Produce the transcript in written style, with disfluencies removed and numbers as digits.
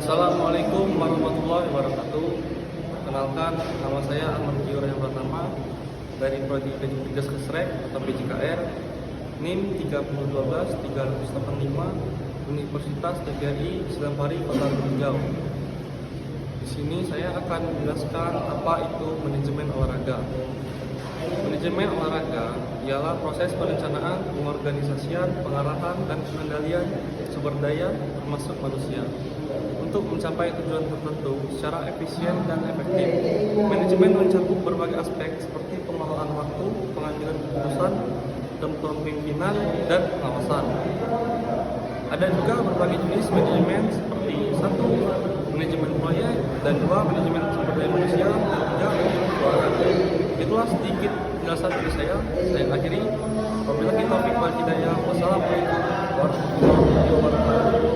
Assalamualaikum warahmatullahi wabarakatuh. Kenalkan, nama saya Ahmad Kior yang pertama dari Prodi Teknik Gas Kesrek atau PJKR, NIM 3012385, Universitas TGRI Islam Pari Kota Gunjau. Di sini saya akan menjelaskan apa itu manajemen olahraga. Manajemen olahraga ialah proses perencanaan, pengorganisasian, pengarahan, dan pengendalian sumber daya termasuk manusia untuk mencapai tujuan tertentu secara efisien dan efektif. Manajemen mencakup berbagai aspek seperti pengelolaan waktu, pengambilan keputusan, kepemimpinan, dan pengawasan. Ada juga berbagai jenis manajemen seperti 1. Manajemen proyek, dan 2. Manajemen sumber daya manusia, dan 3. Manajemen keuangan. Itulah sedikit penjelasan dari saya akhiri. Wabillahi taufiq wal hidayah. Wassalamualaikum warahmatullahi wabarakatuh.